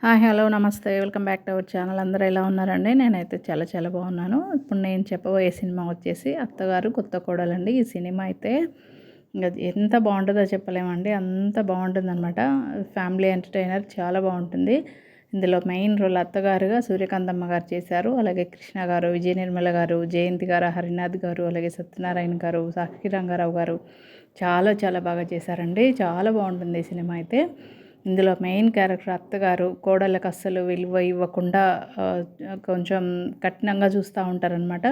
Hi, hello, నమస్తే. Welcome back to our channel. అందరూ ఎలా ఉన్నారండి? నేనైతే చాలా చాలా బాగున్నాను. ఇప్పుడు నేను చెప్పబోయే సినిమా వచ్చేసి 'అత్తగారు కొత్త కోడలు' అండి. ఈ సినిమా అయితే ఇంక ఎంత బాగుంటుందో చెప్పలేమండి. అంత బాగుంటుందన్నమాట. ఫ్యామిలీ ఎంటర్టైనర్ చాలా బాగుంటుంది. ఇందులో మెయిన్ రోల్ అత్తగారుగా సూర్యకాంతమ్మ గారు చేశారు. అలాగే కృష్ణ గారు, విజయ నిర్మల గారు, జయంతి గారు, హరినాథ్ గారు, అలాగే సత్యనారాయణ గారు, సాక్షి రంగారావు గారు చాలా చాలా బాగా చేశారండి. చాలా బాగుంటుంది ఈ సినిమా అయితే. ఇందులో మెయిన్ క్యారెక్టర్ అత్తగారు కోడళ్ళకి అస్సలు విలువ ఇవ్వకుండా కొంచెం కఠినంగా చూస్తూ ఉంటారనమాట.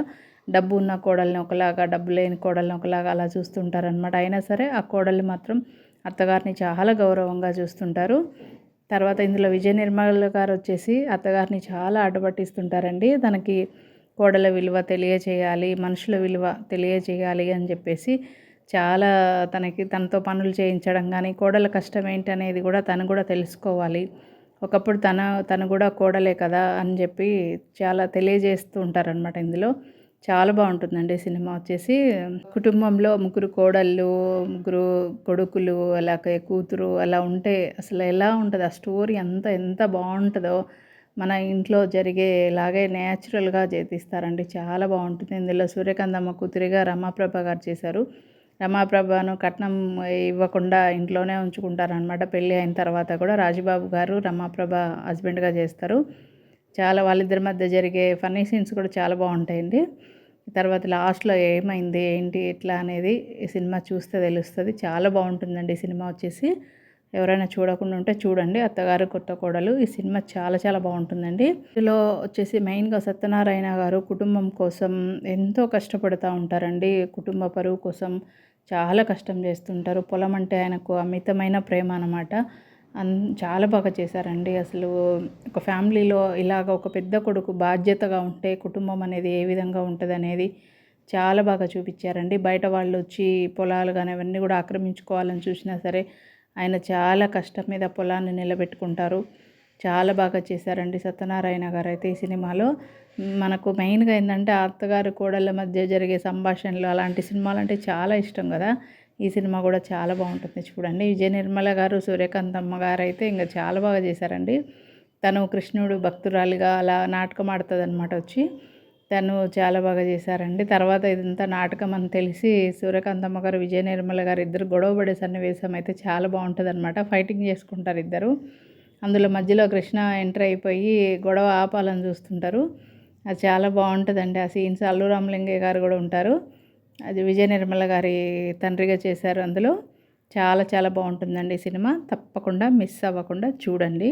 డబ్బు ఉన్న కోడల్ని ఒకలాగా, డబ్బు లేని కోడల్ని ఒకలాగా అలా చూస్తుంటారనమాట. అయినా సరే ఆ కోడళ్ళు మాత్రం అత్తగారిని చాలా గౌరవంగా చూస్తుంటారు. తర్వాత ఇందులో విజయ నిర్మల గారు వచ్చేసి అత్తగారిని చాలా ఆటపట్టిస్తుంటారండి. తనకి కోడల విలువ తెలియచేయాలి, మనుషుల విలువ తెలియచేయాలి అని చెప్పేసి చాలా తనతో పనులు చేయించడం కానీ, కోడల కష్టం ఏంటనేది కూడా తను కూడా తెలుసుకోవాలి. ఒకప్పుడు తను కూడా కోడలే కదా అని చెప్పి చాలా తెలియజేస్తూ ఉంటారనమాట ఇందులో. చాలా బాగుంటుందండి సినిమా వచ్చేసి. కుటుంబంలో ముగ్గురు కోడళ్ళు, ముగ్గురు కొడుకులు, అలాగే కూతురు అలా ఉంటే అసలు ఎలా ఉంటుంది ఆ స్టోరీ అంతా ఎంత బాగుంటుందో. మన ఇంట్లో జరిగేలాగే న్యాచురల్గా తీస్తారండి. చాలా బాగుంటుంది. ఇందులో సూర్యకాంతమ్మ కూతురిగా రమాప్రభ గారు చేశారు. రమాప్రభను కట్నం ఇవ్వకుండా ఇంట్లోనే ఉంచుకుంటారనమాట. పెళ్ళి అయిన తర్వాత కూడా రాజుబాబు గారు రమాప్రభ హస్బెండ్గా చేస్తారు. చాలా వాళ్ళిద్దరి మధ్య జరిగే ఫన్నీ సీన్స్ కూడా చాలా బాగుంటాయండి. తర్వాత లాస్ట్లో ఏమైంది ఏంటి ఎట్లా అనేది ఈ సినిమా చూస్తే తెలుస్తుంది. చాలా బాగుంటుందండి ఈ సినిమా వచ్చేసి. ఎవరైనా చూడకుండా ఉంటే చూడండి. అత్తగారు కొత్త కోడలు ఈ సినిమా చాలా చాలా బాగుంటుందండి. ఇందులో వచ్చేసి మెయిన్గా సత్యనారాయణ గారు కుటుంబం కోసం ఎంతో కష్టపడుతూ ఉంటారండి. కుటుంబ పరువు కోసం చాలా కష్టం చేస్తుంటారు. పొలం అంటే ఆయనకు అమితమైన ప్రేమ అన్నమాట. చాలా బాగా చేశారండి. అసలు ఒక ఫ్యామిలీలో ఇలాగ ఒక పెద్ద కొడుకు బాధ్యతగా ఉంటే కుటుంబం అనేది ఏ విధంగా ఉంటుందనేది చాలా బాగా చూపించారండి. బయట వాళ్ళు వచ్చి పొలాలు కానీ అవన్నీ కూడా ఆక్రమించుకోవాలని చూసినా సరే ఆయన చాలా కష్టం మీద పొలాన్ని నిలబెట్టుకుంటారు. చాలా బాగా చేశారండి సత్యనారాయణ గారు అయితే ఈ సినిమాలో. మనకు మెయిన్గా ఏంటంటే అత్తగారు కోడళ్ళ మధ్య జరిగే సంభాషణలు అలాంటి సినిమాలు అంటే చాలా ఇష్టం కదా. ఈ సినిమా కూడా చాలా బాగుంటుంది చూడండి. విజయ నిర్మల గారు, సూర్యకాంతమ్మ గారు అయితే ఇంకా చాలా బాగా చేశారండి. తను కృష్ణుడు భక్తురాలిగా అలా నాటకం ఆడుతుంది అనమాట వచ్చి. తను చాలా బాగా చేశారండి. తర్వాత ఇదంతా నాటకం అని తెలిసి సూర్యకాంతమ్మ గారు, విజయ నిర్మల గారు ఇద్దరు గొడవ పడే సన్నివేశం అయితే చాలా బాగుంటుంది అనమాట. ఫైటింగ్ చేసుకుంటారు ఇద్దరు. అందులో మధ్యలో కృష్ణ ఎంటర్ అయిపోయి గొడవ ఆపాలని చూస్తుంటారు. అది చాలా బాగుంటుందండి ఆ సీన్స్. అల్లు రామలింగయ్య గారు కూడా ఉంటారు. అది విజయ నిర్మల గారి తండ్రిగా చేశారు అందులో. చాలా చాలా బాగుంటుందండి సినిమా. తప్పకుండా మిస్ అవ్వకుండా చూడండి.